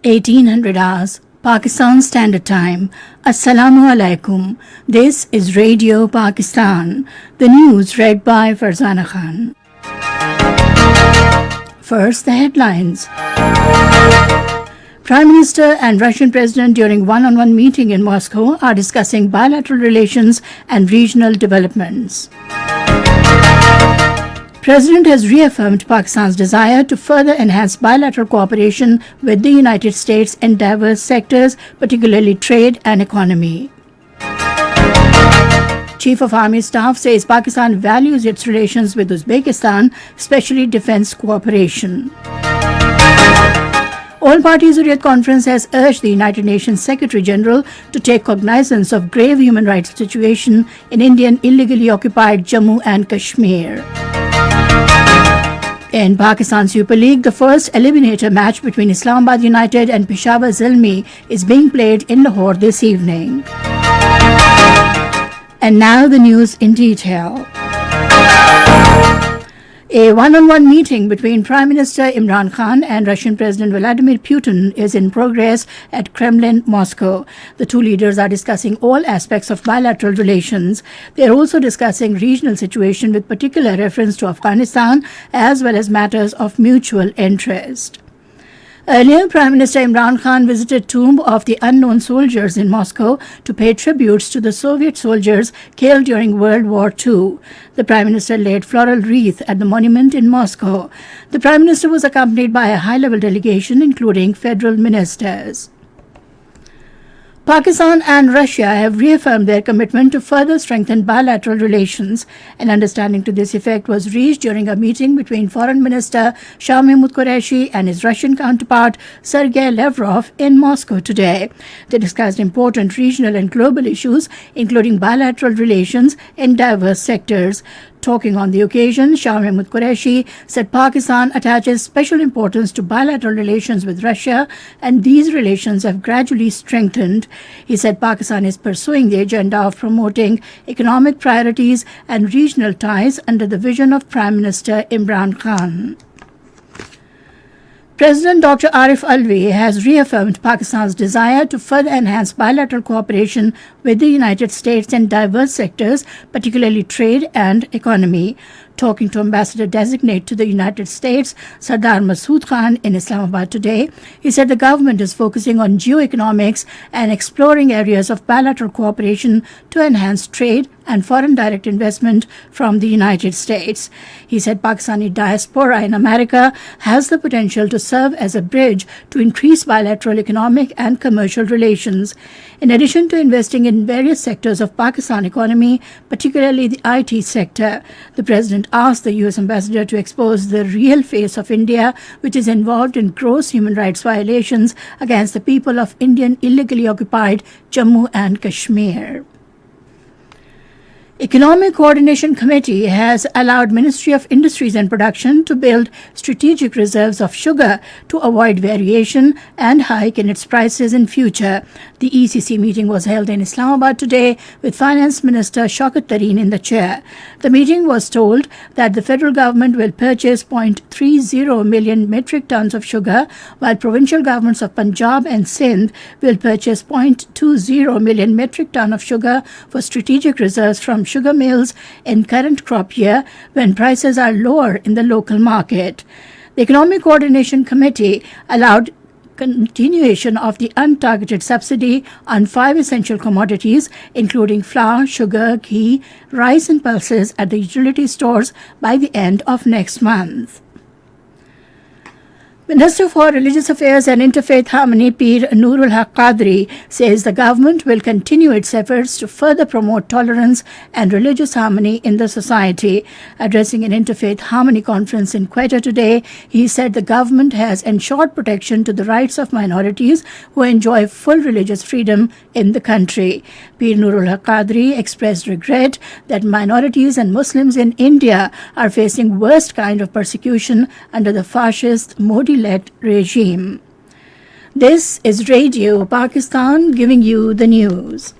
1800 hours, Pakistan Standard Time. Assalamu alaikum. This is Radio Pakistan. The news read by Farzana Khan. First, the headlines. Prime Minister and Russian President during one-on-one meeting in Moscow are discussing bilateral relations and regional developments. President has reaffirmed Pakistan's desire to further enhance bilateral cooperation with the United States in diverse sectors, particularly trade and economy. Chief of Army Staff says Pakistan values its relations with Uzbekistan, especially defense cooperation. All-Party Hurriyat Conference has urged the United Nations Secretary General to take cognizance of grave human rights situation in Indian illegally occupied Jammu and Kashmir. In Pakistan Super League, the first eliminator match between Islamabad United and Peshawar Zalmi is being played in Lahore this evening. And now the news in detail. A one-on-one meeting between Prime Minister Imran Khan and Russian President Vladimir Putin is in progress at Kremlin, Moscow. The two leaders are discussing all aspects of bilateral relations. They are also discussing regional situation with particular reference to Afghanistan as well as matters of mutual interest. Earlier, Prime Minister Imran Khan visited Tomb of the Unknown Soldiers in Moscow to pay tributes to the Soviet soldiers killed during World War II. The Prime Minister laid floral wreath at the monument in Moscow. The Prime Minister was accompanied by a high-level delegation, including federal ministers. Pakistan and Russia have reaffirmed their commitment to further strengthen bilateral relations. An understanding to this effect was reached during a meeting between Foreign Minister Shah Mahmood Qureshi and his Russian counterpart Sergei Lavrov in Moscow today. They discussed important regional and global issues, including bilateral relations in diverse sectors. Talking on the occasion, Shah Mahmood Qureshi said Pakistan attaches special importance to bilateral relations with Russia, and these relations have gradually strengthened. He said Pakistan is pursuing the agenda of promoting economic priorities and regional ties under the vision of Prime Minister Imran Khan. President Dr. Arif Alvi has reaffirmed Pakistan's desire to further enhance bilateral cooperation with the United States in diverse sectors, particularly trade and economy. Talking to Ambassador-designate to the United States, Sardar Masood Khan, in Islamabad today, he said the government is focusing on geoeconomics and exploring areas of bilateral cooperation to enhance trade and foreign direct investment from the United States. He said Pakistani diaspora in America has the potential to serve as a bridge to increase bilateral economic and commercial relations. In addition to investing in various sectors of Pakistan economy, particularly the IT sector, the President asked the U.S. ambassador to expose the real face of India, which is involved in gross human rights violations against the people of Indian illegally occupied Jammu and Kashmir. Economic Coordination Committee has allowed Ministry of Industries and Production to build strategic reserves of sugar to avoid variation and hike in its prices in future. The ECC meeting was held in Islamabad today with Finance Minister Shaukat Tareen in the chair. The meeting was told that the federal government will purchase 0.30 million metric tons of sugar, while provincial governments of Punjab and Sindh will purchase 0.20 million metric ton of sugar for strategic reserves from sugar mills in current crop year when prices are lower in the local market. The Economic Coordination Committee allowed continuation of the untargeted subsidy on 5 essential commodities, including flour, sugar, ghee, rice and pulses at the utility stores by the end of next month. Minister for Religious Affairs and Interfaith Harmony Peer Nurul Haq Qadri says the government will continue its efforts to further promote tolerance and religious harmony in the society. Addressing an Interfaith Harmony conference in Quetta today, he said the government has ensured protection to the rights of minorities who enjoy full religious freedom in the country. Peer Nurul Haq Qadri expressed regret that minorities and Muslims in India are facing worst kind of persecution under the fascist Modi-led regime. This is Radio Pakistan giving you the news.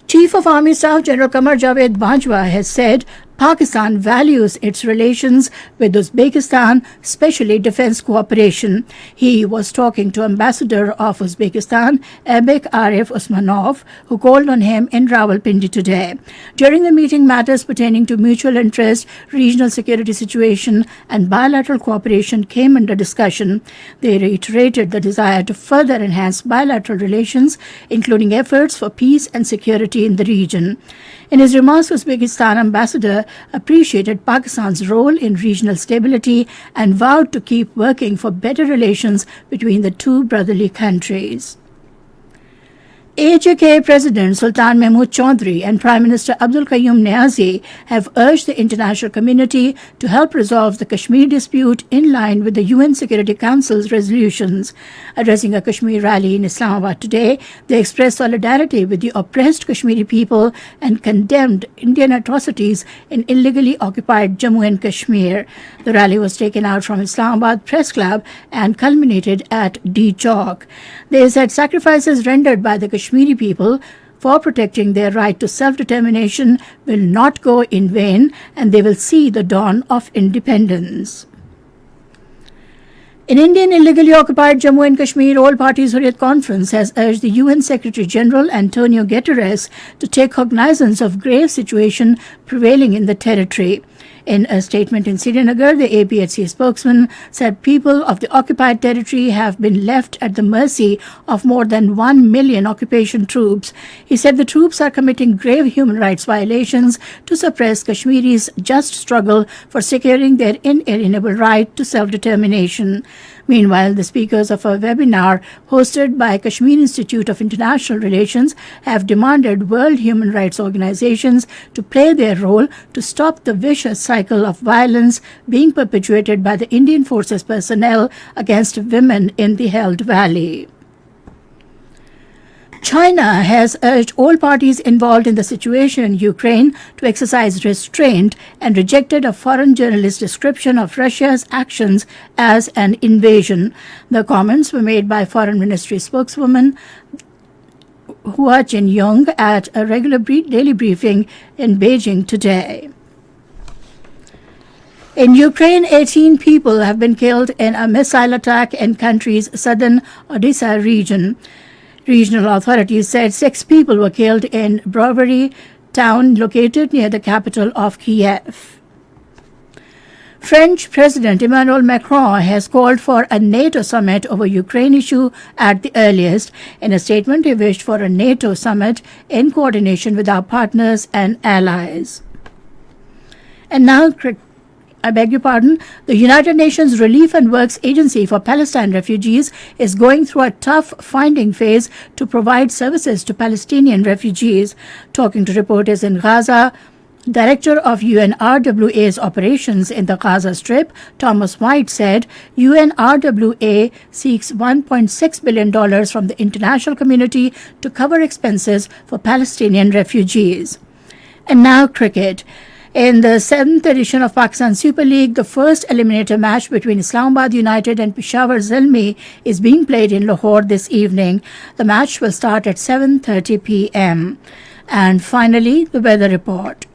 Chief of Army Staff General Qamar Javed Bajwa has said Pakistan values its relations with Uzbekistan, especially defense cooperation. He was talking to Ambassador of Uzbekistan, Abek Arif Usmanov, who called on him in Rawalpindi today. During the meeting, matters pertaining to mutual interest, regional security situation, and bilateral cooperation came under discussion. They reiterated the desire to further enhance bilateral relations, including efforts for peace and security in the region. In his remarks, Uzbekistan ambassador appreciated Pakistan's role in regional stability and vowed to keep working for better relations between the two brotherly countries. AHK President Sultan Mahmood Chaudhry and Prime Minister Abdul Qayyum Niazi have urged the international community to help resolve the Kashmir dispute in line with the UN Security Council's resolutions. Addressing a Kashmir rally in Islamabad today, they expressed solidarity with the oppressed Kashmiri people and condemned Indian atrocities in illegally occupied Jammu and Kashmir. The rally was taken out from Islamabad Press Club and culminated at D Chowk. They said sacrifices rendered by the Kashmiri people for protecting their right to self-determination will not go in vain, and they will see the dawn of independence. In Indian illegally occupied Jammu and Kashmir, All Parties Hurriyat Conference has urged the UN Secretary General Antonio Guterres to take cognizance of grave situation prevailing in the territory. In a statement in Srinagar, the APHC spokesman said people of the occupied territory have been left at the mercy of more than 1 million occupation troops. He said the troops are committing grave human rights violations to suppress Kashmiris' just struggle for securing their inalienable right to self-determination. Meanwhile, the speakers of a webinar hosted by Kashmir Institute of International Relations have demanded world human rights organizations to play their role to stop the vicious cycle of violence being perpetuated by the Indian Forces personnel against women in the held valley. China has urged all parties involved in the situation in Ukraine to exercise restraint and rejected a foreign journalist's description of Russia's actions as an invasion. The comments were made by Foreign Ministry spokeswoman Hua Jinyong at a regular daily briefing in Beijing today. In Ukraine, 18 people have been killed in a missile attack in country's southern Odessa region. Regional authorities said 6 people were killed in Brovary town located near the capital of Kiev. French President Emmanuel Macron has called for a NATO summit over Ukraine issue at the earliest. In a statement, he wished for a NATO summit in coordination with our partners and allies. And now, the United Nations Relief and Works Agency for Palestine Refugees is going through a tough finding phase to provide services to Palestinian refugees. Talking to reporters in Gaza, Director of UNRWA's operations in the Gaza Strip, Thomas White, said UNRWA seeks $1.6 billion from the international community to cover expenses for Palestinian refugees. And now cricket. In the 7th edition of Pakistan Super League, the first eliminator match between Islamabad United and Peshawar Zalmi is being played in Lahore this evening. The match will start at 7:30 p.m. And finally, the weather report.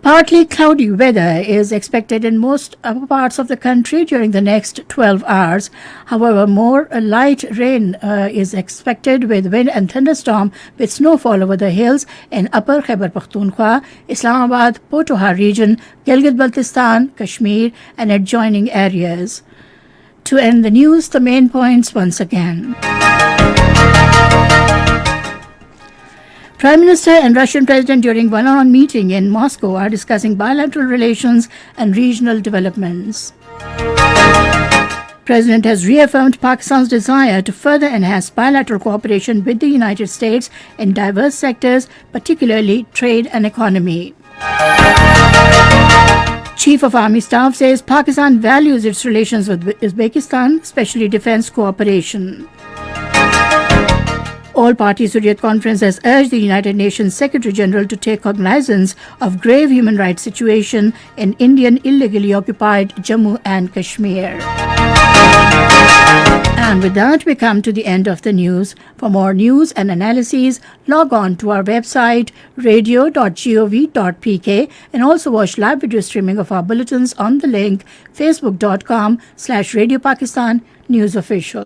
Partly cloudy weather is expected in most upper parts of the country during the next 12 hours. However, more light rain is expected with wind and thunderstorm with snowfall over the hills in Upper Khyber Pakhtunkhwa, Islamabad, Pothohar region, Gilgit-Baltistan, Kashmir and adjoining areas. To end the news, the main points once again. Prime Minister and Russian President during one-on-one meeting in Moscow are discussing bilateral relations and regional developments. President has reaffirmed Pakistan's desire to further enhance bilateral cooperation with the United States in diverse sectors, particularly trade and economy. Chief of Army Staff says Pakistan values its relations with Uzbekistan, especially defense cooperation. All Parties Hurriyat Conference has urged the United Nations Secretary General to take cognizance of grave human rights situation in Indian illegally occupied Jammu and Kashmir. And with that, we come to the end of the news. For more news and analyses, log on to our website, radio.gov.pk, and also watch live video streaming of our bulletins on the link facebook.com/Radio Pakistan News Official.